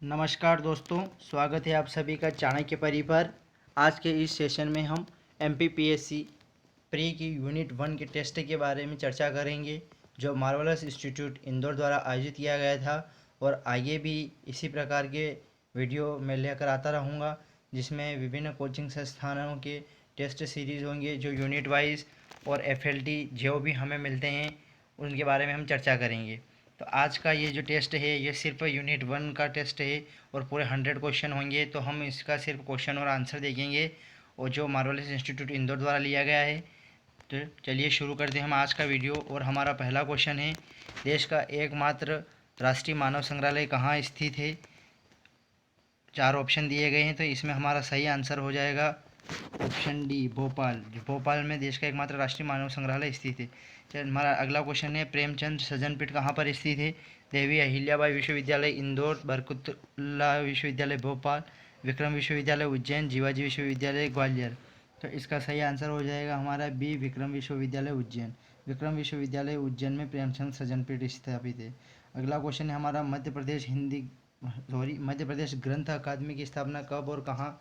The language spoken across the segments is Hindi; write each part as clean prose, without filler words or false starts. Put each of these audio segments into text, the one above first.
नमस्कार दोस्तों, स्वागत है आप सभी का चाणक्य परी पर। आज के इस सेशन में हम MPPSC प्री की यूनिट 1 के टेस्ट के बारे में चर्चा करेंगे, जो मार्वलस इंस्टीट्यूट इंदौर द्वारा आयोजित किया गया था। और आगे भी इसी प्रकार के वीडियो मैं लेकर आता रहूँगा, जिसमें विभिन्न कोचिंग संस्थानों के टेस्ट सीरीज़ होंगे, जो यूनिट वाइज और FLT जो भी हमें मिलते हैं उनके बारे में हम चर्चा करेंगे। तो आज का ये जो टेस्ट है ये सिर्फ यूनिट 1 का टेस्ट है और पूरे 100 क्वेश्चन होंगे। तो हम इसका सिर्फ क्वेश्चन और आंसर देखेंगे, और जो मार्वलस इंस्टीट्यूट इंदौर द्वारा लिया गया है। तो चलिए शुरू करते हैं हम आज का वीडियो। और हमारा पहला क्वेश्चन है, देश का एकमात्र राष्ट्रीय मानव संग्रहालय कहाँ स्थित है। 4 ऑप्शन दिए गए हैं, तो इसमें हमारा सही आंसर हो जाएगा ऑप्शन डी, भोपाल। भोपाल में देश का एकमात्र राष्ट्रीय मानव संग्रहालय स्थित है। चल, हमारा अगला क्वेश्चन है, प्रेमचंद सजन पीठ कहाँ पर स्थित है। देवी अहिल्याबाई विश्वविद्यालय इंदौर, बरकतुल्ला विश्वविद्यालय भोपाल, विक्रम विश्वविद्यालय उज्जैन, जीवाजी विश्वविद्यालय ग्वालियर। तो इसका सही आंसर हो जाएगा हमारा बी, विक्रम विश्वविद्यालय उज्जैन। विक्रम विश्वविद्यालय उज्जैन में प्रेमचंद सजन पीठ स्थापित है। अगला क्वेश्चन है हमारा, मध्य प्रदेश ग्रंथ अकादमी की स्थापना कब और कहाँ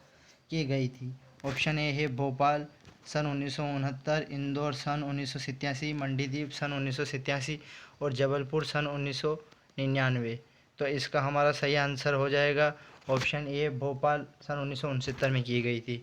की गई थी। ऑप्शन ए है भोपाल सन 1969, इंदौर सन 1987, मंडीदीप सन 1987 और जबलपुर सन 1999। तो इसका हमारा सही आंसर हो जाएगा ऑप्शन ए, भोपाल सन 1969 में की गई थी।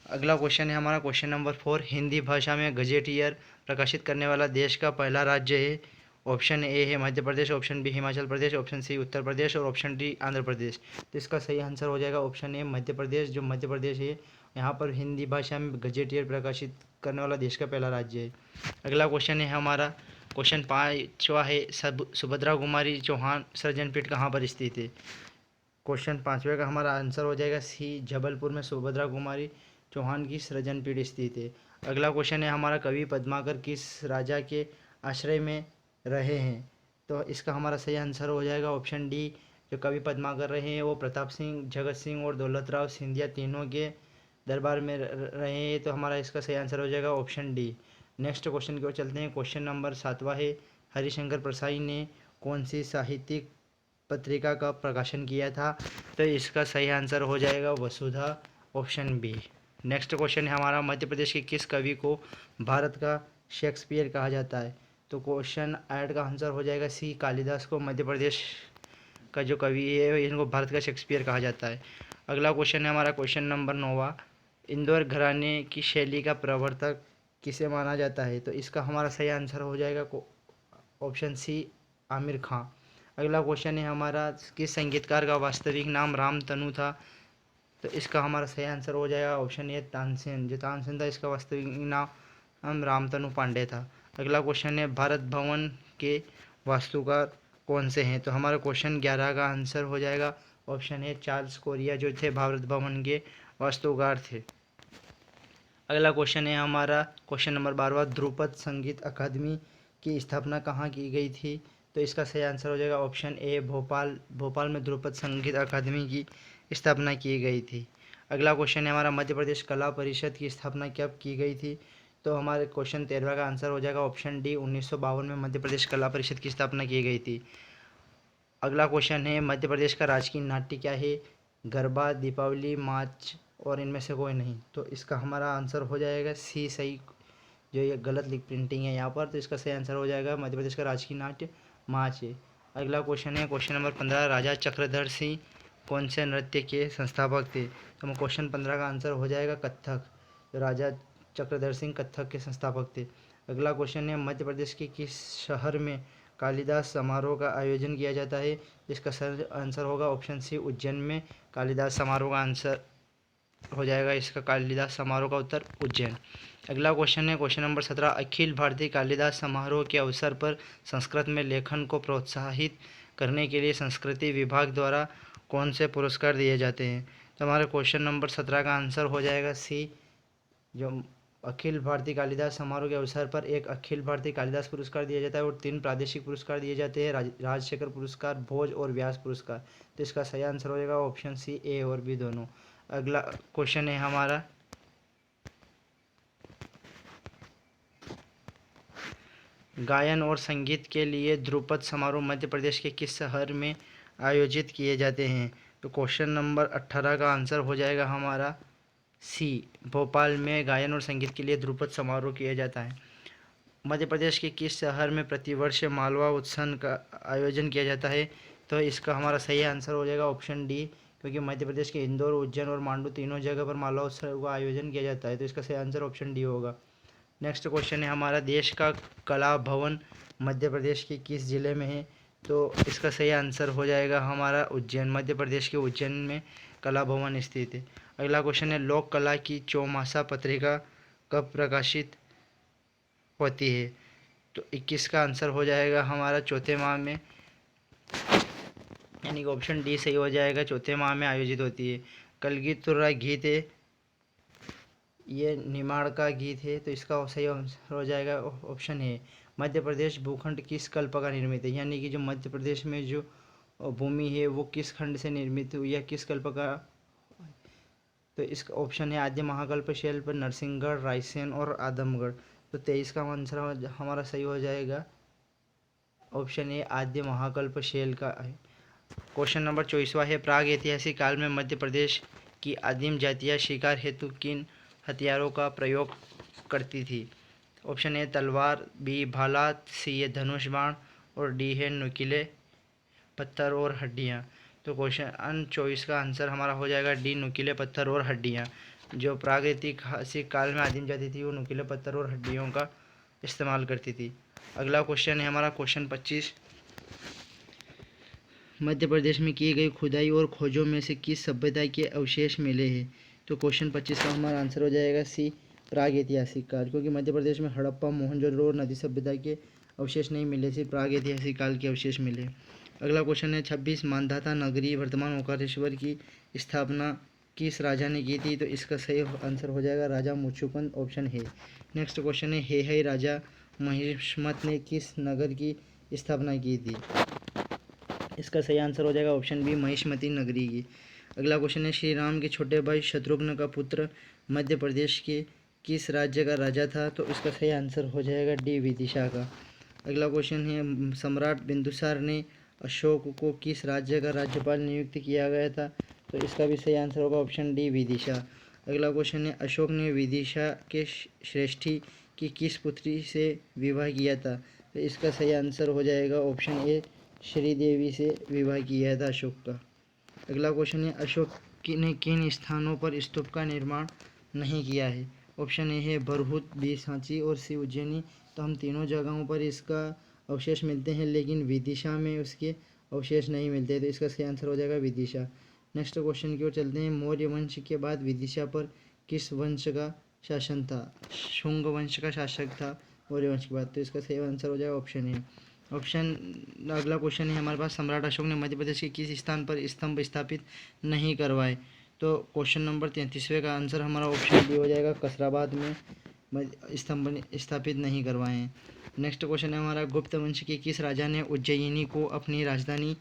अगला क्वेश्चन है हमारा क्वेश्चन नंबर 4, हिंदी भाषा में गजेटियर प्रकाशित करने वाला देश का पहला राज्य है। ऑप्शन ए है Madhya Pradesh, option B Himachal Pradesh, option C Uttar Pradesh और ऑप्शन डी आंध्र प्रदेश। तो इसका सही आंसर हो जाएगा ऑप्शन ए, मध्य प्रदेश। जो मध्य प्रदेश है यहाँ पर हिंदी भाषा में गजेटियर प्रकाशित करने वाला देश का पहला राज्य है। अगला क्वेश्चन है हमारा क्वेश्चन 5वां है, सुभद्रा कुमारी चौहान सृजन पीठ कहाँ पर स्थित है। क्वेश्चन 5वें का हमारा आंसर हो जाएगा सी, जबलपुर में सुभद्रा कुमारी चौहान की सृजन पीठ स्थित है। अगला क्वेश्चन है हमारा, कवि पद्माकर किस राजा के आश्रय में रहे हैं। तो इसका हमारा सही आंसर हो जाएगा ऑप्शन डी, जो कवि पद्माकर रहे हैं वो प्रताप सिंह, जगत सिंह और दौलत राव सिंधिया तीनों के दरबार में रहे हैं। तो हमारा इसका सही आंसर हो जाएगा ऑप्शन डी। नेक्स्ट क्वेश्चन की ओर चलते हैं। क्वेश्चन नंबर 7वां है, हरिशंकर प्रसाई ने कौन सी साहित्यिक पत्रिका का प्रकाशन किया था। तो इसका सही आंसर हो जाएगा वसुधा, ऑप्शन बी। नेक्स्ट क्वेश्चन है हमारा, मध्य प्रदेश के किस कवि को भारत का शेक्सपियर कहा जाता है। तो क्वेश्चन 8 का आंसर हो जाएगा सी, कालिदास को मध्य प्रदेश का जो कवि है इनको भारत का शेक्सपियर कहा जाता है। अगला क्वेश्चन है हमारा क्वेश्चन नंबर 9वां, इंदौर घराने की शैली का प्रवर्तक किसे माना जाता है। तो इसका हमारा सही आंसर हो जाएगा ऑप्शन सी, आमिर खां। अगला क्वेश्चन है हमारा, किस संगीतकार का वास्तविक नाम रामतनु था। तो इसका हमारा सही आंसर हो जाएगा ऑप्शन ए, तानसेन। जो तानसेन था इसका वास्तविक नाम रामतनु पांडे था। अगला क्वेश्चन है, भारत भवन के वास्तुकार कौन से हैं। तो हमारा क्वेश्चन 11 का आंसर हो जाएगा ऑप्शन ए, चार्ल्स कोरिया, जो थे भारत भवन के वास्तुकार थे। अगला क्वेश्चन है हमारा क्वेश्चन नंबर 12वां, ध्रुपद संगीत अकादमी की स्थापना कहाँ की गई थी। तो इसका सही आंसर हो जाएगा ऑप्शन ए, भोपाल। भोपाल में ध्रुपद संगीत अकादमी की स्थापना की गई थी। अगला क्वेश्चन है हमारा, मध्य प्रदेश कला परिषद की स्थापना कब की गई थी। तो हमारे क्वेश्चन 13वां का आंसर हो जाएगा ऑप्शन डी, 1952 में मध्य प्रदेश कला परिषद की स्थापना की गई थी। अगला क्वेश्चन है, मध्य प्रदेश का राजकीय नाट्य क्या है। गरबा, दीपावली, मार्च और इनमें से कोई नहीं। तो इसका हमारा आंसर हो जाएगा सी, सही। जो ये गलत लिख प्रिंटिंग है यहाँ पर, तो इसका सही आंसर हो जाएगा मध्य प्रदेश का राजकीय नाट्य मार्च है। अगला क्वेश्चन है क्वेश्चन नंबर 15, राजा चक्रधर सिंह कौन से नृत्य के संस्थापक थे। तो हम क्वेश्चन 15 का आंसर हो जाएगा कथक। तो राजा चक्रधर सिंह कथक के संस्थापक थे। अगला क्वेश्चन है, मध्य प्रदेश के किस शहर में कालिदास समारोह का आयोजन किया जाता है। इसका सही आंसर होगा ऑप्शन सी, उज्जैन में कालिदास समारोह का आंसर हो जाएगा इसका कालिदास समारोह का उत्तर उज्जैन। अगला क्वेश्चन है क्वेश्चन नंबर 17, अखिल भारतीय कालिदास समारोह के अवसर पर संस्कृत में लेखन को प्रोत्साहित करने के लिए संस्कृति विभाग द्वारा कौन से पुरस्कार दिए जाते हैं। तो हमारे क्वेश्चन नंबर 17 का आंसर हो जाएगा सी, जो अखिल भारतीय कालिदास समारोह के अवसर पर एक अखिल भारतीय कालिदास पुरस्कार दिया जाता है और 3 प्रादेशिक पुरस्कार दिए जाते हैं, राजशेखर पुरस्कार, भोज और व्यास पुरस्कार। तो इसका सही आंसर हो जाएगा ऑप्शन सी, ए और बी दोनों। अगला क्वेश्चन है हमारा, गायन और संगीत के लिए ध्रुपद समारोह मध्य प्रदेश के किस शहर में आयोजित किए जाते हैं। तो क्वेश्चन नंबर 18 का आंसर हो जाएगा हमारा सी, भोपाल में गायन और संगीत के लिए ध्रुपद समारोह किया जाता है। मध्य प्रदेश के किस शहर में प्रतिवर्ष मालवा उत्सव का आयोजन किया जाता है? तो इसका हमारा सही आंसर हो जाएगा ऑप्शन डी, क्योंकि मध्य प्रदेश के इंदौर, उज्जैन और मांडू तीनों जगह पर मालवा उत्सव का आयोजन किया जाता है, तो इसका सही आंसर ऑप्शन डी होगा। नेक्स्ट क्वेश्चन है हमारा, देश का कला भवन मध्य प्रदेश के किस जिले में है? तो इसका सही आंसर हो जाएगा हमारा उज्जैन, मध्य प्रदेश के उज्जैन में कला भवन स्थित है। अगला क्वेश्चन है, लोक कला की चौमासा पत्रिका कब प्रकाशित होती है? तो 21 का आंसर हो जाएगा हमारा चौथे माह में, यानी कि ऑप्शन डी सही हो जाएगा, चौथे माह में आयोजित होती है। कलगीतुरा गीत है, ये निमाड़ का गीत है, तो इसका सही आंसर हो जाएगा ऑप्शन है। मध्य प्रदेश भूखंड किस कल्प का निर्मित है? यानी कि जो मध्य प्रदेश में जो भूमि है वो किस खंड से निर्मित हुई या किस कल्प का? तो इसका ऑप्शन है आद्य महाकल्प शिल्प, नरसिंहगढ़, रायसेन और आदमगढ़। तो 23 का आंसर हमारा सही हो जाएगा ऑप्शन ए, आद्य महाकल्प शैल का है। क्वेश्चन नंबर 24वां है, प्राग ऐतिहासिक काल में मध्य प्रदेश की आदिम जातियां शिकार हेतु किन हथियारों का प्रयोग करती थी? ऑप्शन ए तलवार, बी भाला, सी है धनुष बाण और डी है नुकीले पत्थर और हड्डियाँ। तो क्वेश्चन 24 का आंसर हमारा हो जाएगा डी, नुकीले पत्थर और हड्डियाँ। जो प्रागैतिहासिक काल में आदिम जाति थी वो नुकीले पत्थर और हड्डियों का इस्तेमाल करती थी। अगला क्वेश्चन है हमारा क्वेश्चन 25, मध्य प्रदेश में की गई खुदाई और खोजों में से किस सभ्यता के अवशेष मिले हैं? तो क्वेश्चन 25 का हमारा आंसर हो जाएगा सी, प्राग ऐतिहासिक काल, क्योंकि मध्य प्रदेश में हड़प्पा, मोहनजोदड़ो और नदी सभ्यता के अवशेष नहीं मिले, सिर्फ प्राग ऐतिहासिक काल के अवशेष मिले। अगला क्वेश्चन है 26, मांधाता नगरी वर्तमान ओंकारेश्वर की स्थापना किस राजा ने की थी? तो इसका सही आंसर हो जाएगा राजा मुचुकुंद, ऑप्शन है। नेक्स्ट क्वेश्चन है, हे राजा महिष्मत ने किस नगर की स्थापना की थी? इसका सही आंसर हो जाएगा ऑप्शन बी, महिष्मती नगरी की। अगला क्वेश्चन है, श्री राम के छोटे भाई शत्रुघ्न का पुत्र मध्य प्रदेश के किस राज्य का राजा था? तो इसका सही आंसर हो जाएगा डी, विदिशा का। अगला क्वेश्चन है, सम्राट बिंदुसार ने अशोक को किस राज्य का राज्यपाल नियुक्त किया गया था? तो इसका भी सही आंसर होगा ऑप्शन डी, विदिशा। अगला क्वेश्चन है, अशोक ने विदिशा के श्रेष्ठी की किस पुत्री से विवाह किया था? तो इसका सही आंसर हो जाएगा ऑप्शन ए, श्रीदेवी से विवाह किया था अशोक का। अगला क्वेश्चन है, अशोक ने किन स्थानों पर स्तूप का निर्माण नहीं किया है? ऑप्शन ए है बरहुत, बी सांची और सी उज्जैनी। तो हम तीनों जगहों पर इसका अवशेष मिलते हैं, लेकिन विदिशा में उसके अवशेष नहीं मिलते, तो इसका सही आंसर हो जाएगा विदिशा। नेक्स्ट क्वेश्चन की ओर चलते हैं, मौर्य वंश के बाद विदिशा पर किस वंश का शासन था? शुंग वंश का शासक था मौर्य वंश के बाद, तो इसका सही आंसर हो जाएगा ऑप्शन ए। अगला क्वेश्चन है हमारे पास, सम्राट अशोक ने मध्य प्रदेश के किस स्थान पर स्तंभ स्थापित नहीं करवाए? तो क्वेश्चन नंबर 33वें का आंसर हमारा ऑप्शन बी हो जाएगा, कसराबाद में स्तंभ स्थापित नहीं करवाए हैं। नेक्स्ट क्वेश्चन है हमारा, गुप्त वंश के किस राजा ने उज्जयिनी को अपनी राजधानी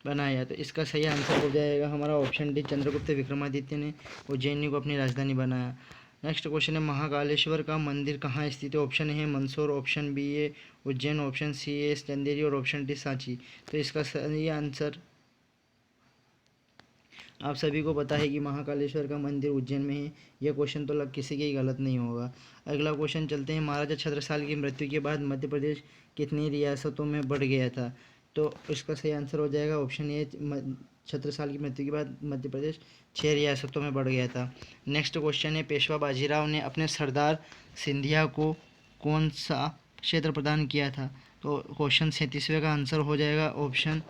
बनाया? तो इसका सही आंसर हो जाएगा हमारा ऑप्शन डी, चंद्रगुप्त विक्रमादित्य ने उज्जैनी को अपनी राजधानी बनाया। नेक्स्ट क्वेश्चन है, महाकालेश्वर का मंदिर कहाँ स्थित है? ऑप्शन है मंदसौर, ऑप्शन बी है उज्जैन, ऑप्शन सी है चंदेरी और ऑप्शन डी सांची। तो इसका सही आंसर, आप सभी को पता है कि महाकालेश्वर का मंदिर उज्जैन में है, यह क्वेश्चन तो किसी के गलत नहीं होगा। अगला क्वेश्चन चलते हैं, महाराजा छत्रसाल की मृत्यु के बाद मध्य प्रदेश कितनी रियासतों में बढ़ गया था? तो इसका सही आंसर हो जाएगा ऑप्शन ए, छत्रसाल की मृत्यु के बाद मध्य प्रदेश 6 रियासतों में बढ़ गया था। नेक्स्ट क्वेश्चन है, पेशवा बाजीराव ने अपने सरदार सिंधिया को कौन सा क्षेत्र प्रदान किया था? तो क्वेश्चन 37वें का आंसर हो जाएगा ऑप्शन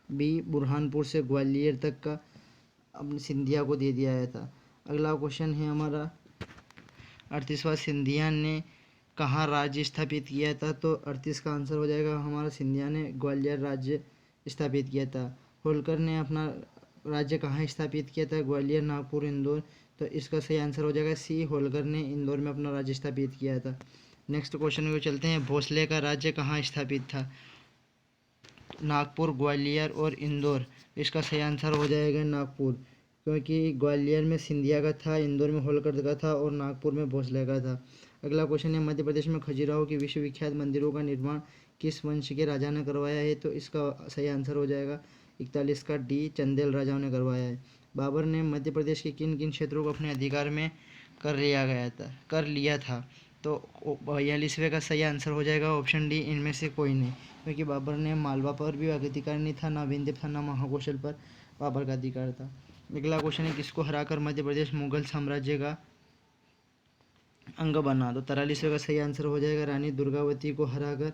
बी, बुरहानपुर से ग्वालियर तक का अपने सिंधिया को दे दिया गया था। अगला क्वेश्चन है हमारा 38वां, सिंधिया ने कहाँ राज्य स्थापित किया था? तो 38 का आंसर हो जाएगा हमारा, सिंधिया ने ग्वालियर राज्य स्थापित किया था। होलकर ने अपना राज्य कहाँ स्थापित किया था? ग्वालियर, नागपुर, इंदौर। तो इसका सही आंसर हो जाएगा सी, होलकर ने इंदौर में अपना राज्य स्थापित किया था। नेक्स्ट क्वेश्चन में चलते हैं, भोसले का राज्य कहाँ स्थापित था? नागपुर, ग्वालियर और इंदौर। इसका सही आंसर हो जाएगा नागपुर, क्योंकि ग्वालियर में सिंधिया का था, इंदौर में होलकर का था और नागपुर में भोसले का था। अगला क्वेश्चन है, मध्य प्रदेश में खजुराहो की विश्वविख्यात मंदिरों का निर्माण किस वंश के राजा ने करवाया है? तो इसका सही आंसर हो जाएगा 41 का डी चंदेल राजाओं ने करवाया है। बाबर ने मध्य प्रदेश के किन किन क्षेत्रों को अपने अधिकार में कर लिया था। तो 42वें का सही आंसर हो जाएगा ऑप्शन डी इनमें से कोई नहीं, क्योंकि बाबर ने मालवा पर भी अधिकार नहीं था, ना विंध्य था, ना महाकौशल पर बाबर का अधिकार था। अगला क्वेश्चन है, किसको हराकर मध्य प्रदेश मुगल साम्राज्य का अंग बना। तो 43वें का सही आंसर हो जाएगा रानी दुर्गावती को हराकर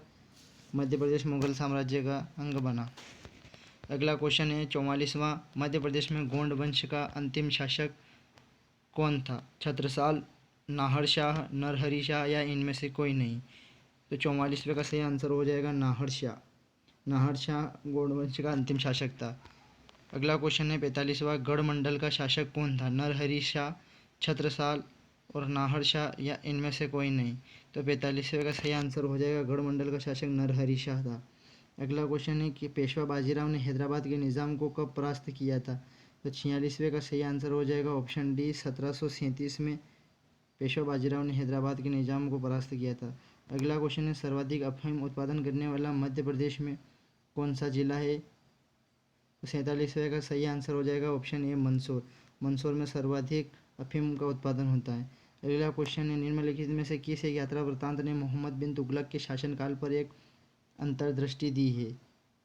मध्य प्रदेश मुगल साम्राज्य का अंग बना। अगला क्वेश्चन है 44वां, मध्य प्रदेश में गोंड वंश का अंतिम शासक कौन था। छत्रसाल, नाहर शाह, नरहरि शाह या इनमें से कोई नहीं। तो 44वें का सही आंसर हो जाएगा नाहर शाह गोंड वंश का अंतिम शासक था। अगला क्वेश्चन है 45वां, गढ़मंडल का शासक कौन था। नरहरि शाह, छत्रसाल और नाहर शाह या इनमें से कोई नहीं। तो 45वें का सही आंसर हो जाएगा गढ़मंडल का शासक नरहरि शाह था। अगला क्वेश्चन है कि पेशवा बाजीराव ने हैदराबाद के निज़ाम को कब परास्त किया था। तो 46वें का सही आंसर हो जाएगा ऑप्शन डी 1737 में पेशवा बाजीराव ने हैदराबाद के निज़ाम को परास्त किया था। अगला क्वेश्चन है सर्वाधिक अफीम उत्पादन करने वाला मध्य प्रदेश में कौन सा जिला है। तो 47वें का सही आंसर हो जाएगा ऑप्शन ए मंदसौर में सर्वाधिक अफीम का उत्पादन होता है। अगला क्वेश्चन है, निम्नलिखित में से किस एक यात्रा वृत्तांत ने मोहम्मद बिन तुगलक के शासनकाल पर एक अंतर्दृष्टि दी है।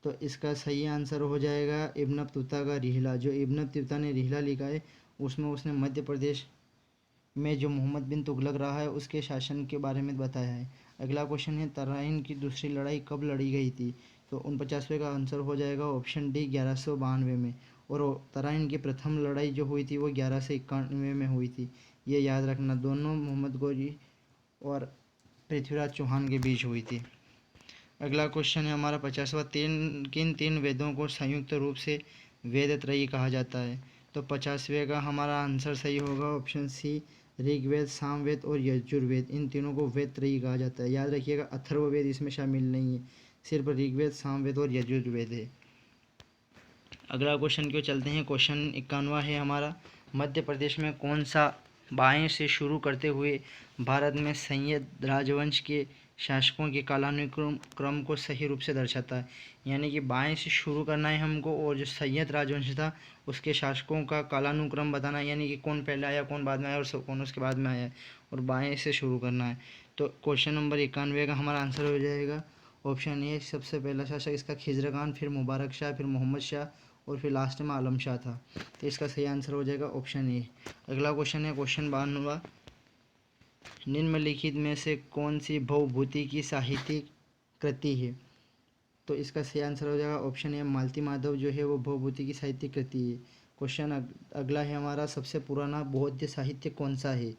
तो इसका सही आंसर हो जाएगा इब्न बतूता का रिहला। जो इब्न बतूता ने रिहला लिखा है उसमें उसने मध्य प्रदेश में जो मोहम्मद बिन तुगलक रहा है उसके शासन के बारे में बताया है। अगला क्वेश्चन है, तराइन की दूसरी लड़ाई कब लड़ी गई थी। तो 49वें का आंसर हो जाएगा ऑप्शन डी 1192 में। और तराइन की प्रथम लड़ाई जो हुई थी वो 1191 में हुई थी। ये याद रखना, दोनों मोहम्मद गोरी और पृथ्वीराज चौहान के बीच हुई थी। अगला क्वेश्चन है हमारा 50वां, किन तीन वेदों को संयुक्त रूप से वेद त्रयी कहा जाता है। तो 50वें का हमारा आंसर सही होगा ऑप्शन सी ऋग्वेद, सामवेद और यजुर्वेद। इन तीनों को वेद त्रयी कहा जाता है। याद रखिएगा अथर्ववेद इसमें शामिल नहीं है, सिर्फ ऋग्वेद, सामवेद और यजुर्वेद है। अगला क्वेश्चन क्यों चलते हैं, क्वेश्चन 51वां है हमारा, मध्य प्रदेश में कौन सा बाएं से शुरू करते हुए भारत में सैयद राजवंश के शासकों के कालानुक्रम को सही रूप से दर्शाता है। यानी कि बाएं से शुरू करना है हमको और जो सैयद राजवंश था उसके शासकों का कालानुक्रम बताना है, यानी कि कौन पहले आया, कौन बाद में आया और कौन उसके बाद में आया है, और बाएं से शुरू करना है। तो क्वेश्चन नंबर 91 का हमारा आंसर हो जाएगा ऑप्शन ए सबसे पहला शासक इसका खिजर खान, फिर मुबारक शाह, फिर मोहम्मद शाह और फिर लास्ट में आलम शाह था। तो इसका सही आंसर हो जाएगा ऑप्शन ए। अगला क्वेश्चन है क्वेश्चन 52वां, निम्नलिखित में से कौन सी भवभूति की साहित्यिक कृति है। तो इसका सही आंसर हो जाएगा ऑप्शन ए मालती माधव जो है वो भवभूति की साहित्यिक कृति है। क्वेश्चन अगला है हमारा, सबसे पुराना बौद्ध साहित्य कौन सा है।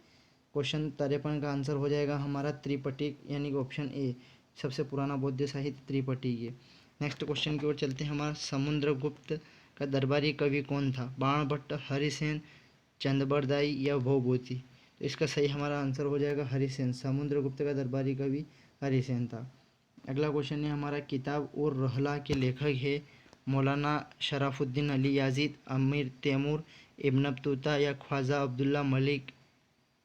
क्वेश्चन 53 का आंसर हो जाएगा हमारा त्रिपिटक, यानी कि ऑप्शन ए सबसे पुराना बौद्ध साहित्य त्रिपिटक है। नेक्स्ट क्वेश्चन की ओर चलते हैं हमारा, समुद्रगुप्त का दरबारी कवि कौन था। बाणभट्ट, हरिसेन, चंदबरदाई या भवभूति। तो इसका सही हमारा आंसर हो जाएगा हरिसेन। समुद्रगुप्त का दरबारी कवि हरिसेन था। अगला क्वेश्चन है हमारा, किताब और रहला के लेखक है मौलाना शराफुद्दीन अली याजिद, अमीर तैमूर, इब्न बतूता या ख्वाजा अब्दुल्ला मलिक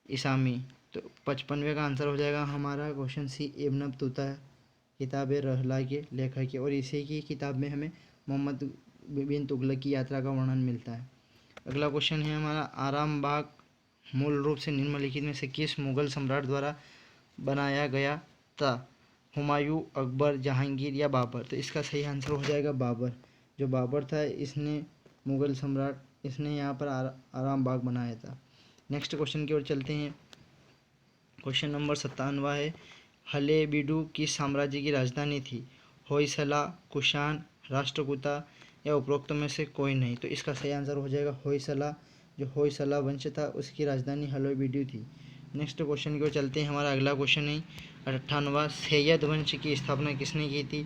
इसामी। तो 55वें का आंसर हो जाएगा हमारा क्वेश्चन सी इब्न बतूता किताब रहला के लेखक है, और इसी की किताब में हमें मोहम्मद बिन तुगलक की यात्रा का वर्णन मिलता है। अगला क्वेश्चन है हमारा, आराम बाग मूल रूप से निम्नलिखित में से किस मुगल सम्राट द्वारा बनाया गया था। हुमायूं, अकबर, जहांगीर या बाबर। तो इसका सही आंसर हो जाएगा बाबर। जो बाबर था इसने मुगल सम्राट इसने यहाँ पर आराम बाग बनाया था। नेक्स्ट क्वेश्चन की ओर चलते हैं। क्वेश्चन नंबर 57वां है, हलेबीडु किस साम्राज्य की राजधानी थी। होयसला, कुषाण, राष्ट्रकूटा या उपरोक्त में से कोई नहीं। तो इसका सही आंसर हो जाएगा होयसला। जो होयसला वंश था उसकी राजधानी हलेबीडु थी। नेक्स्ट क्वेश्चन की ओर चलते हैं। हमारा अगला क्वेश्चन है 58वां, सैयद वंश की स्थापना किसने की थी।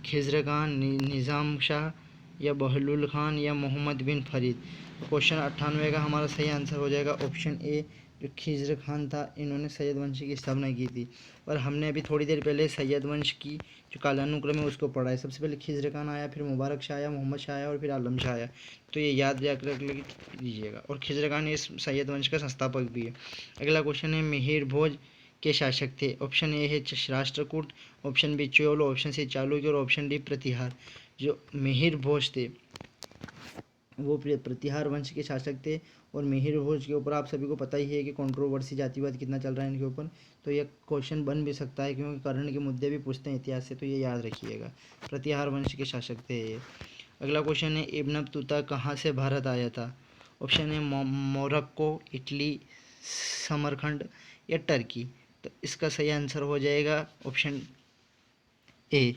खिजर खान, निज़ाम शाह या बहलुल खान या मोहम्मद बिन फरीद। क्वेश्चन 98 का हमारा सही आंसर हो जाएगा ऑप्शन ए जो खिजर खान था, इन्होंने सैयद वंश की स्थापना की थी। और हमने अभी थोड़ी देर पहले सैयद वंश की जो कालानुक्रम है उसको पढ़ा है। सबसे पहले खिजर खान आया, फिर मुबारक शाह आया, मोहम्मद शाह आया और फिर आलम शाह आया। तो ये याद रख लीजिएगा। और खिजर खान इस सैयद वंश का संस्थापक भी है। अगला क्वेश्चन है, मिहिर भोज के शासक थे। ऑप्शन ए है Rashtrakuta, option B Chola, option C Chalukya और ऑप्शन डी प्रतिहार। जो मिहिर भोज थे वो प्रतिहार वंश के शासक थे। और मिहिर भोज के ऊपर आप सभी को पता ही है कि कंट्रोवर्सी जातिवाद कितना चल रहा है इनके ऊपर, तो ये क्वेश्चन बन भी सकता है क्योंकि कर्ण के मुद्दे भी पूछते हैं इतिहास से, तो ये याद रखिएगा। प्रतिहार वंश के शासक थे ये। अगला क्वेश्चन है इब्न बतूता कहाँ से भारत आया था? ऑप्शन है मोरक्को, इटली, समरखंड या टर्की। तो इसका सही आंसर हो जाएगा ऑप्शन ए,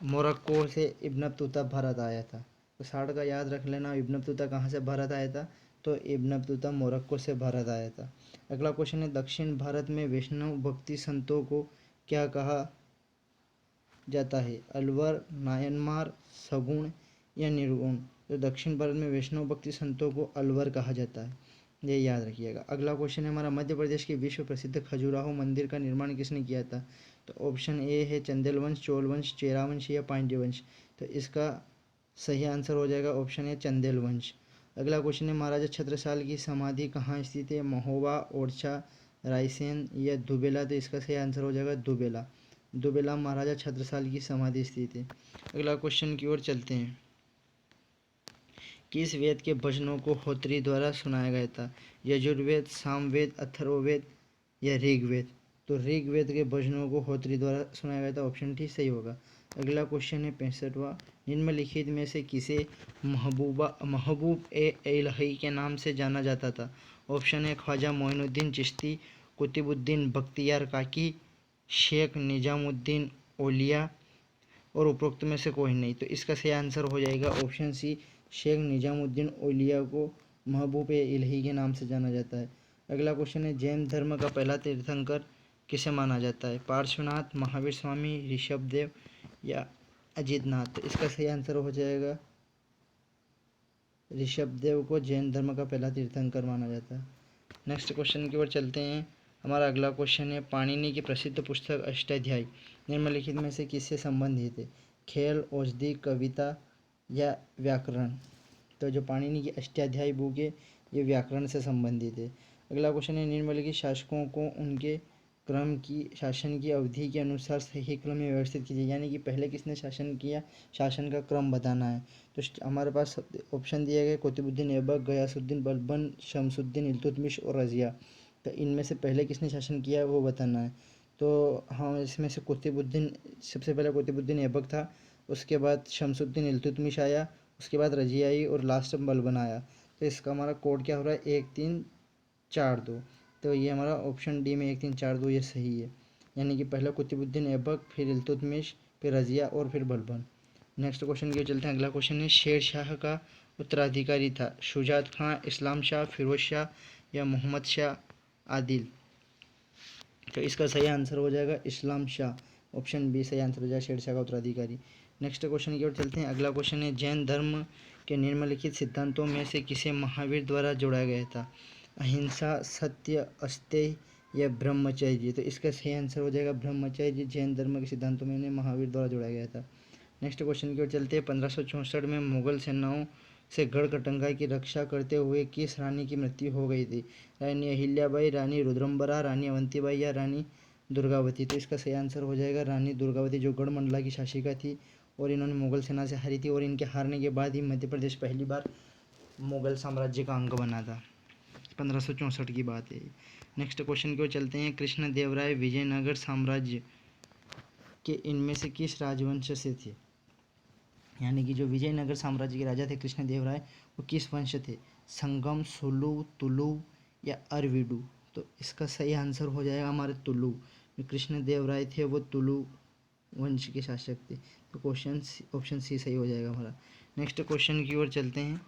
मोरक्को से इब्न बतूता भारत आया था। तो साठ का याद रख लेना, इब्न बतूता कहाँ से भारत आया था? तो इब्न बतूता मोरक्को से भारत आया था। अगला क्वेश्चन है दक्षिण भारत में वैष्णव भक्ति संतों को क्या कहा जाता है? अलवर, नायनमार, सगुण या निर्गुण। तो दक्षिण भारत में वैष्णव भक्ति संतों को अलवर कहा जाता है, ये याद रखिएगा। अगला क्वेश्चन है हमारा मध्य प्रदेश के विश्व प्रसिद्ध खजुराहो मंदिर का निर्माण किसने किया था? तो ऑप्शन ए है चंदेल वंश, चोल वंश, चेरा वंश या पांड्य वंश। तो इसका सही आंसर हो जाएगा ऑप्शन ए चंदेल वंश। अगला क्वेश्चन है महाराजा छत्रसाल की समाधि कहाँ स्थित है? महोबा, ओरछा, रायसेन या दुबेला। तो इसका सही आंसर हो जाएगा दुबेला। दुबेला महाराजा छत्रसाल की समाधि स्थित है। अगला क्वेश्चन की ओर चलते हैं। किस वेद के भजनों को होत्री द्वारा सुनाया गया था? यजुर्वेद, सामवेद, अथर्ववेद या ऋग्वेद। तो ऋग्वेद के भजनों को होत्री द्वारा सुनाया गया था, ऑप्शन डी सही होगा। अगला क्वेश्चन है 65वां, निम्नलिखित में से किसे महबूब ए इलाही के नाम से जाना जाता था? ऑप्शन है ख्वाजा मोइनुद्दीन चिश्ती, कुतुबुद्दीन बख्तियार काकी, शेख निजामुद्दीन औलिया और उपरोक्त में से कोई नहीं। तो इसका सही आंसर हो जाएगा ऑप्शन सी, शेख निजामुद्दीन औलिया को महबूब ए इलाही के नाम से जाना जाता है। अगला क्वेश्चन है जैन धर्म का पहला तीर्थंकर किसे माना जाता है? पार्श्वनाथ, महावीर स्वामी, ऋषभदेव या अजितनाथ। तो इसका सही आंसर हो जाएगा ऋषभदेव को जैन धर्म का पहला तीर्थंकर माना जाता है। नेक्स्ट क्वेश्चन की ओर चलते हैं। हमारा अगला क्वेश्चन है पाणिनि की प्रसिद्ध पुस्तक अष्टाध्यायी निम्नलिखित में से किससे संबंधित है? खेल, औषधि, कविता या व्याकरण। तो जो पाणिनि की अष्टाध्यायी बुक है ये व्याकरण से संबंधित है। अगला क्वेश्चन है निम्नलिखित शासकों को उनके क्रम की शासन की अवधि के अनुसार सही क्रम में व्यवस्थित कीजिए, यानी कि पहले किसने शासन किया, शासन का क्रम बताना है। तो हमारे पास ऑप्शन दिए गए कुतुबुद्दीन ऐबक, गयासुद्दीन बलबन, शमसुद्दीन इल्तुतमिश और रजिया। तो इनमें से पहले किसने शासन किया वो बताना है। तो हाँ, इसमें से कुतुबुद्दीन, सबसे पहले कुतुबुद्दीन ऐबक था, उसके बाद शमसुद्दीन इल्तुतमिश आया, उसके बाद रजिया आई और लास्ट में बलबन आया। तो इसका हमारा कोड क्या हो रहा है? 1 3 4 2। तो ये हमारा ऑप्शन डी में 1 3 4 2 ये सही है, यानी कि पहले कुतुबुद्दीन ऐबक, फिर इल्तुतमिश, फिर रजिया और फिर बलबन। नेक्स्ट क्वेश्चन की ओर चलते हैं। अगला क्वेश्चन है शेर शाह का उत्तराधिकारी था शुजात खां, इस्लाम शाह, फिरोज शाह या मोहम्मद शाह आदिल। तो इसका सही आंसर हो जाएगा इस्लाम शाह, ऑप्शन बी सही आंसर हो जाएगा शेर शाह का उत्तराधिकारी। नेक्स्ट क्वेश्चन की ओर चलते हैं। अगला क्वेश्चन है जैन धर्म के निम्नलिखित सिद्धांतों में से किसे महावीर द्वारा जोड़ा गया था? अहिंसा, सत्य, अस्तेय या ब्रह्मचर्य। तो इसका सही आंसर हो जाएगा ब्रह्मचर्य, जैन धर्म के सिद्धांतों में इन्हें महावीर द्वारा जोड़ा गया था। नेक्स्ट क्वेश्चन की ओर चलते हैं। 1564 में मुगल सेनाओं से गढ़कटंगा की रक्षा करते हुए किस रानी की मृत्यु हो गई थी? रानी अहिल्याबाई, रानी रुद्रम्बरा, रानी अवंतीबाई या रानी दुर्गावती। तो इसका सही आंसर हो जाएगा रानी दुर्गावती, जो गढ़मंडला की शासिका थी और इन्होंने मुगल सेना से हारी थी और इनके हारने के बाद ही मध्य प्रदेश पहली बार मुगल साम्राज्य का अंग बना था। 1564 की बात है। नेक्स्ट क्वेश्चन की ओर चलते हैं। कृष्णदेवराय विजयनगर साम्राज्य के इनमें से किस राजवंश से थे? यानी कि जो विजयनगर साम्राज्य के राजा थे कृष्णदेवराय, वो किस वंश थे? संगम, सुलु, तुलु या अरविडु। तो इसका सही आंसर हो जाएगा हमारे तुलु। जो कृष्णदेवराय थे वो तुलु वंश के शासक थे। तो क्वेश्चन ऑप्शन सी सही हो जाएगा हमारा। नेक्स्ट क्वेश्चन की ओर चलते हैं।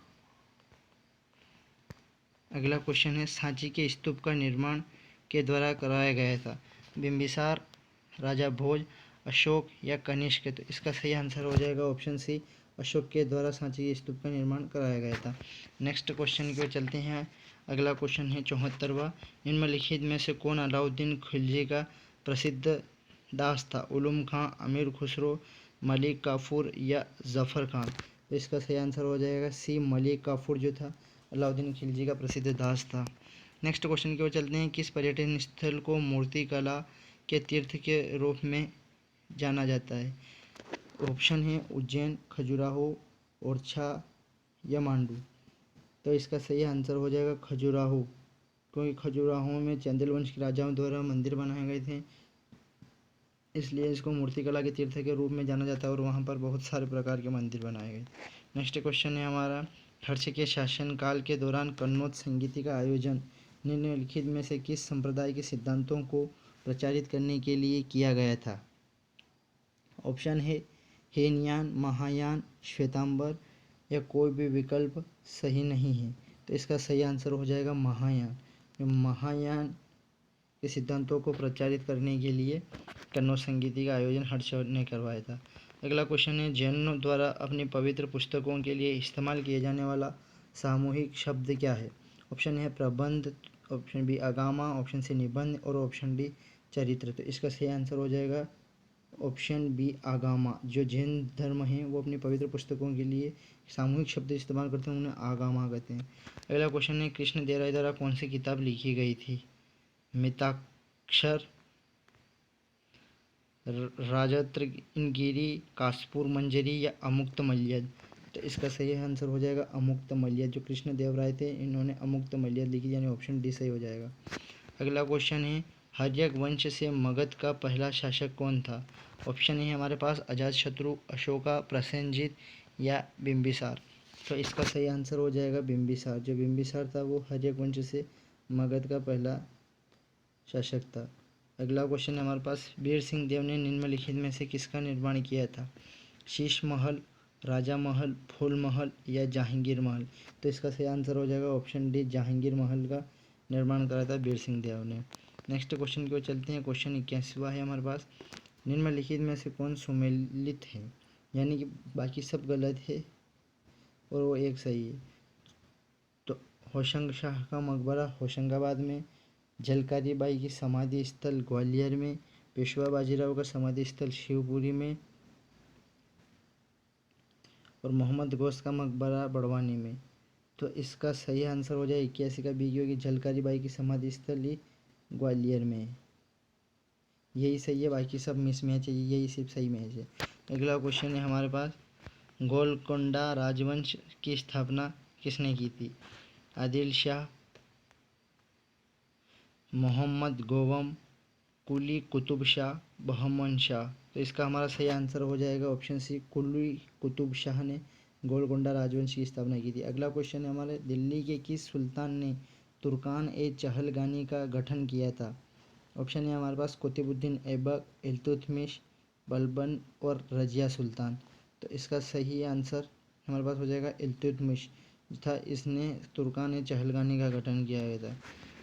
अगला क्वेश्चन है सांची के स्तूप का निर्माण के द्वारा कराया गया था? बिंबिसार, राजा भोज, अशोक या कनिष्क। तो इसका सही आंसर हो जाएगा ऑप्शन सी, अशोक के द्वारा सांची के स्तूप का निर्माण कराया गया था। नेक्स्ट क्वेश्चन की ओर चलते हैं। अगला क्वेश्चन है 74वां, निम्नलिखित में से कौन अलाउद्दीन खिलजी का प्रसिद्ध दास था? उलूम खां, अमीर खुसरो, मलिक काफूर या जफ़र खान। तो इसका सही आंसर हो जाएगा सी, मलिक काफूर जो था अलाउद्दीन खिलजी का प्रसिद्ध दास था। नेक्स्ट क्वेश्चन की ओर चलते हैं। किस पर्यटन स्थल को मूर्तिकला के तीर्थ के रूप में जाना जाता है? ऑप्शन है उज्जैन, खजुराहो, ओरछा, या मांडू। तो इसका सही आंसर हो जाएगा खजुराहो, क्योंकि खजुराहो में चंदेल वंश के राजाओं द्वारा मंदिर बनाए गए थे, इसलिए इसको मूर्तिकला के तीर्थ के रूप में जाना जाता है और वहाँ पर बहुत सारे प्रकार के मंदिर बनाए गए। नेक्स्ट क्वेश्चन है हमारा, हर्ष के शासनकाल के दौरान कन्नौज संगीति का आयोजन निम्नलिखित में से किस संप्रदाय के सिद्धांतों को प्रचारित करने के लिए किया गया था? ऑप्शन है हीनयान, महायान, श्वेतांबर या कोई भी विकल्प सही नहीं है। तो इसका सही आंसर हो जाएगा महायान। महायान के सिद्धांतों को प्रचारित करने के लिए कन्नौज संगीति का आयोजन हर्ष ने करवाया था। अगला क्वेश्चन है, जैनों द्वारा अपनी पवित्र पुस्तकों के लिए इस्तेमाल किए जाने वाला सामूहिक शब्द क्या है? ऑप्शन है प्रबंध, ऑप्शन बी आगामा, ऑप्शन सी निबंध और ऑप्शन डी चरित्र। तो इसका सही आंसर हो जाएगा ऑप्शन बी आगामा। जो जैन धर्म है वो अपनी पवित्र पुस्तकों के लिए सामूहिक शब्द इस्तेमाल करते हैं, उन्हें आगामा कहते हैं। अगला क्वेश्चन है, कृष्ण देव राय द्वारा कौन सी किताब लिखी गई थी? मिताक्षर, राजत्रयगिरि, कासपुर मंजरी या अमुक्तमल्यद। तो इसका सही आंसर हो जाएगा अमुक्तमल्यद। जो कृष्ण देव राय थे इन्होंने अमुक्तमल्यद लिखी, यानी ऑप्शन डी सही हो जाएगा। अगला क्वेश्चन है, हर्यक वंश से मगध का पहला शासक कौन था? ऑप्शन है हमारे पास अजातशत्रु, अशोका, प्रसेनजीत या बिंबिसार। तो इसका सही आंसर हो जाएगा बिंबिसार। जो बिंबिसार था वो हर्यक वंश से मगध का पहला शासक था। अगला क्वेश्चन है हमारे पास, वीर सिंह देव ने निम्नलिखित में से किसका निर्माण किया था? शीश महल, राजा महल, फूल महल या जहांगीर महल। तो इसका सही आंसर हो जाएगा ऑप्शन डी, जहांगीर महल का निर्माण करा था वीर सिंह देव ने। नेक्स्ट क्वेश्चन की ओर चलते हैं। क्वेश्चन 81वां है हमारे पास, निम्नलिखित में से कौन सुमेलित है? यानी कि बाकी सब गलत है और वो एक सही है। तो होशंग शाह का मकबरा होशंगाबाद में, झलकारी बाई की समाधि स्थल ग्वालियर में, पेशवा बाजीराव का समाधि स्थल शिवपुरी में और मोहम्मद गौस का मकबरा बड़वानी में। तो इसका सही आंसर हो जाए 81 का बी, क्योंकि झलकारी बाई की समाधि स्थल ही ग्वालियर में है। यही सही है, बाकी सब मिस मैच है, यही सिर्फ सही मैच है। अगला क्वेश्चन है हमारे पास, गोलकोंडा राजवंश की स्थापना किसने की थी? आदिल शाह, मोहम्मद गोवम, कुली कुतुब शाह, बहमन शाह। तो इसका हमारा सही आंसर हो जाएगा ऑप्शन सी, कुली कुतुब शाह ने गोलकोंडा राजवंश की स्थापना की थी। अगला क्वेश्चन है हमारे, दिल्ली के किस सुल्तान ने तुर्कान ए चहलगानी का गठन किया था? ऑप्शन है हमारे पास कुतुबुद्दीन ऐबक, इल्तुतमिश, बलबन और रजिया सुल्तान। तो इसका सही आंसर हमारे पास हो जाएगा इल्तुतमिश था, इसने तुर्कान ए चहलगानी का गठन किया गया था।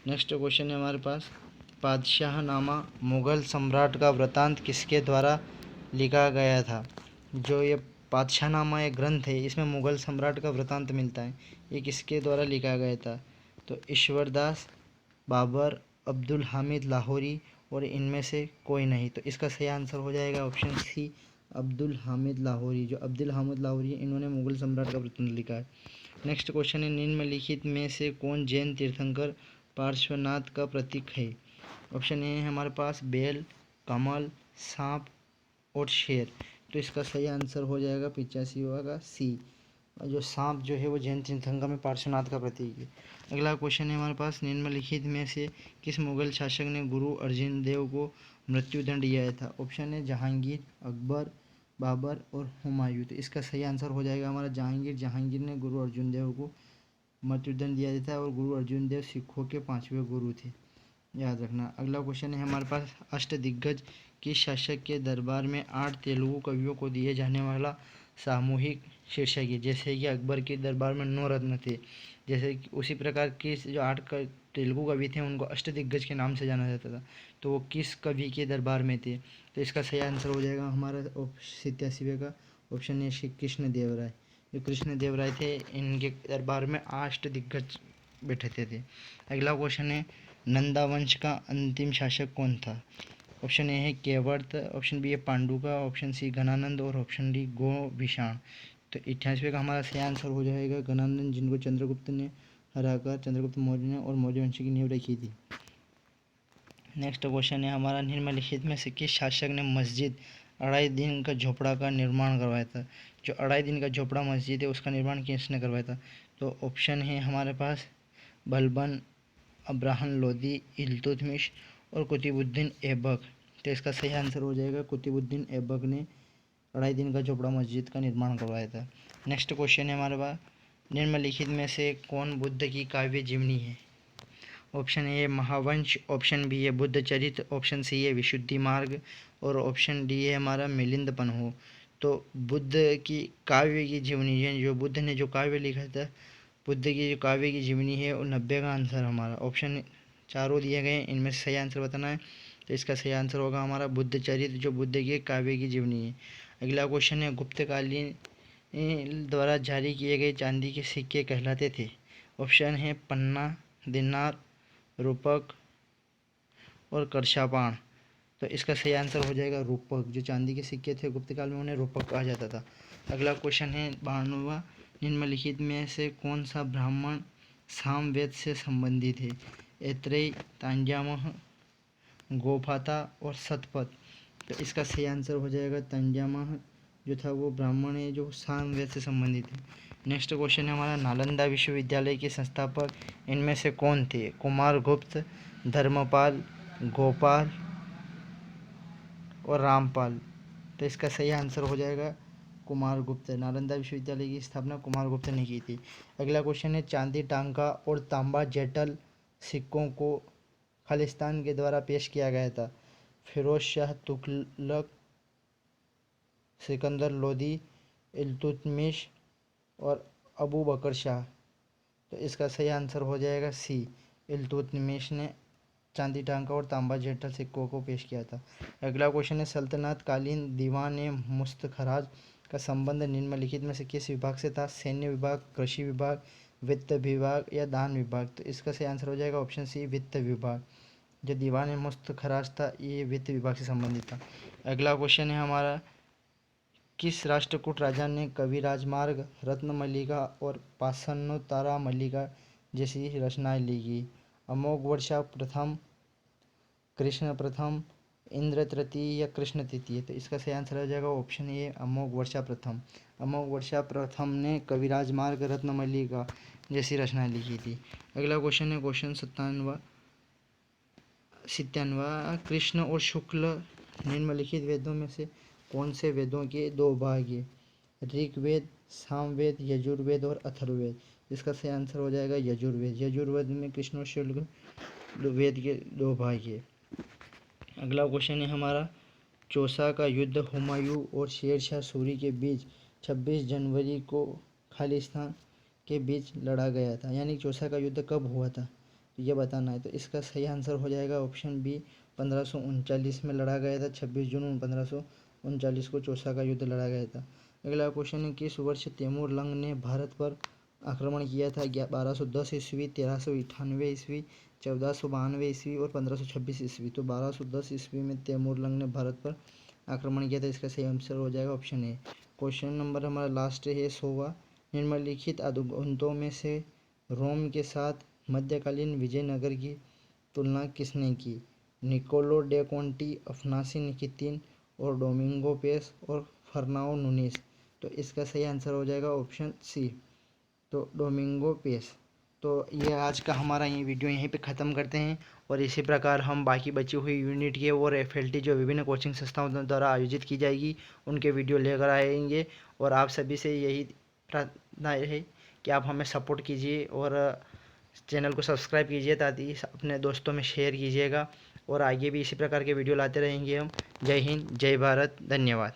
नेक्स्ट क्वेश्चन है हमारे पास, पादशाहनामा मुग़ल सम्राट का वृतांत किसके द्वारा लिखा गया था? जो ये पादशाहनामा एक ग्रंथ है, इसमें मुग़ल सम्राट का वृतांत मिलता है, ये किसके द्वारा लिखा गया था? तो ईश्वरदास, बाबर, अब्दुल हामिद लाहौरी और इनमें से कोई नहीं। तो इसका सही आंसर हो जाएगा ऑप्शन सी, अब्दुल हामिद लाहौरी। जो अब्दुल हामिद लाहौरी इन्होंने मुग़ल सम्राट का वृतांत लिखा है। नेक्स्ट क्वेश्चन है, निम्नलिखित में से कौन जैन तीर्थंकर पार्श्वनाथ का प्रतीक है? ऑप्शन ए है हमारे पास बेल, कमल, सांप और शेर। तो इसका सही आंसर हो जाएगा 85वां का सी। जो सांप जो है वो जैन तीर्थंकर में पार्श्वनाथ का प्रतीक है। अगला क्वेश्चन है हमारे पास, निम्नलिखित में से किस मुगल शासक ने गुरु अर्जुन देव को मृत्युदंड दिया था? ऑप्शन है जहांगीर, अकबर, बाबर और हुमायूं। तो इसका सही आंसर हो जाएगा हमारा जहांगीर। जहांगीर ने गुरु अर्जुन देव को मृत्युदंड दिया था और गुरु अर्जुन देव सिखों के 5वें गुरु थे, याद रखना। अगला क्वेश्चन है हमारे पास, अष्टदिग्गज किस शासक के दरबार में 8 तेलुगु कवियों को दिए जाने वाला सामूहिक शीर्षक है? जैसे कि अकबर के दरबार में 9 रत्न थे, जैसे कि उसी प्रकार के जो 8 तेलुगु कवि थे उनको अष्टदिग्गज के नाम से जाना जाता था। तो वो किस कवि के दरबार में थे? तो इसका सही आंसर हो जाएगा हमारा 87वें का ऑप्शन है श्री कृष्ण देव राय। जो कृष्ण देव राय थे इनके दरबार में अष्टदिग्गज बैठे थे। अगला क्वेश्चन है, नंदा वंश का अंतिम शासक कौन था? ऑप्शन ए है केवर्त, ऑप्शन बी है पांडुका, ऑप्शन सी घनानंद और ऑप्शन डी गोभिषाण। तो 88वें का हमारा सही आंसर हो जाएगा घनानंद, जिनको चंद्रगुप्त ने हराकर चंद्रगुप्त मौर्य ने और मौर्य वंश की नींव रखी थी। नेक्स्ट क्वेश्चन है हमारा, निम्नलिखित में से किस शासक ने मस्जिद अढ़ाई दिन का झोपड़ा का निर्माण करवाया था? जो अढ़ाई दिन का झोपड़ा मस्जिद है उसका निर्माण किसने करवाया था? तो ऑप्शन है हमारे पास बलबन, अब्राहम लोदी, इल्तुतमिश और कुतुबुद्दीन ऐबक। तो इसका सही आंसर हो जाएगा कुतुबुद्दीन ऐबक ने अढ़ाई दिन का झोपड़ा मस्जिद का निर्माण करवाया था। नेक्स्ट क्वेश्चन है हमारे पास, निम्नलिखित में से कौन बुद्ध की काव्य जीवनी है? Option A Mahavamsa, option B है बुद्ध चरित्र, ऑप्शन सी है विशुद्धि मार्ग और ऑप्शन डी है हमारा मिलिंद पन्हो। तो बुद्ध की काव्य की जीवनी है, जो बुद्ध ने जो काव्य लिखा था, बुद्ध की जो काव्य की जीवनी है वो 90 का आंसर हमारा। ऑप्शन चारों दिए गए, इनमें से सही आंसर बताना है। तो इसका सही आंसर होगा हमारा बुद्ध चरित्र, जो बुद्ध के काव्य की जीवनी है। अगला क्वेश्चन है, गुप्तकालीन द्वारा जारी किए गए चांदी के सिक्के कहलाते थे? ऑप्शन है पन्ना, दिनार, रूपक और करशापाण। तो इसका सही आंसर हो जाएगा रूपक। जो चांदी के सिक्के थे गुप्त काल में उन्हें रूपक कहा जाता था। अगला क्वेश्चन है 92वां, निम्नलिखित में से कौन सा ब्राह्मण सामवेद से संबंधित है? ऐत्रेय, तांजामह, गोफाता और सतपथ। तो इसका सही आंसर हो जाएगा तांजामह, जो था वो ब्राह्मण है जो सामवेद से संबंधित है। नेक्स्ट क्वेश्चन है हमारा, नालंदा विश्वविद्यालय के संस्थापक इनमें से कौन थे? कुमारगुप्त, धर्मपाल, गोपाल और रामपाल। तो इसका सही आंसर हो जाएगा कुमारगुप्त। नालंदा विश्वविद्यालय की स्थापना कुमारगुप्त ने की थी। अगला क्वेश्चन है, चांदी टांका और तांबा जेटल सिक्कों को खालिस्तान के द्वारा पेश किया गया था? फिरोज शाह तुगलक, सिकंदर लोदी, इल्तुतमिश और अबू बकर शाह। तो इसका सही आंसर हो जाएगा सी, इल्तुतमिश ने चांदी टांका और तांबा जेटल सिक्कों को पेश किया था। अगला क्वेश्चन है, सल्तनत कालीन दीवान मुस्तखराज का संबंध निम्नलिखित में से किस विभाग से था? सैन्य विभाग, कृषि विभाग, वित्त विभाग या दान विभाग। तो इसका सही आंसर हो जाएगा ऑप्शन सी, वित्त विभाग। जो दीवान मुस्तखराज था ये वित्त विभाग से संबंधित था। अगला क्वेश्चन है हमारा, किस राष्ट्रकूट राजा ने कवि राजमार्ग, रत्न मल्लिका और पाषाणोत्तरा मल्लिका जैसी रचनाएं लिखी? अमोघ वर्षा प्रथम, कृष्ण प्रथम, इंद्र तृतीय या कृष्ण तृतीय। तो इसका सही आंसर हो जाएगा ऑप्शन ए, अमोघ वर्षा प्रथम। अमोघ वर्षा प्रथम ने कवि राजमार्ग, रत्न मल्लिका जैसी रचनाएं लिखी थी। अगला क्वेश्चन है क्वेश्चन 97, कृष्ण और शुक्ल निम्नलिखित वेदों में से कौन से वेदों के दो भाग हैं? ऋग्वेद, सामवेद, यजुर्वेद और अथर्ववेद। इसका सही आंसर हो जाएगा यजुर्वेद। यजुर्वेद में कृष्ण और शुक्ल वेद के दो भाग हैं। अगला क्वेश्चन है हमारा, चौसा का युद्ध हुमायूं और शेर शाह सूरी के बीच 26 जनवरी को खालिस्तान के बीच लड़ा गया था, यानी चौसा का युद्ध कब हुआ था तो ये बताना है। तो इसका सही आंसर हो जाएगा ऑप्शन बी, 1539 में लड़ा गया था। 26 जून 1539 को चौसा का युद्ध लड़ा गया था। अगला क्वेश्चन है, किस वर्ष तैमूर लंग ने भारत पर आक्रमण किया था? 1210 ईस्वी, 1398 ईस्वी, 1492 ईस्वी और 1526 ईस्वी। तो 1210 ईस्वी में तैमूर लंग ने भारत पर आक्रमण किया था। इसका सही आंसर हो जाएगा ऑप्शन ए। क्वेश्चन नंबर हमारा लास्ट है 100वां, निम्नलिखित आगंतुकों में से रोम के साथ मध्यकालीन विजयनगर की तुलना किसने की? निकोलो डे कोंटी, अफनासी निकितिन और डोमिंगो पेस और फर्नाओ नूनेस। तो इसका सही आंसर हो जाएगा ऑप्शन सी, तो डोमिंगो पेस। तो ये आज का हमारा ये वीडियो यहीं पे ख़त्म करते हैं और इसी प्रकार हम बाकी बची हुई यूनिट के और एफएलटी जो विभिन्न कोचिंग संस्थाओं द्वारा आयोजित की जाएगी उनके वीडियो लेकर आएंगे। और आप सभी से यही प्रार्थना है कि आप हमें सपोर्ट कीजिए और चैनल को सब्सक्राइब कीजिए ताकि अपने दोस्तों में शेयर कीजिएगा और आगे भी इसी प्रकार के वीडियो लाते रहेंगे हम। जय हिंद, जय भारत, धन्यवाद।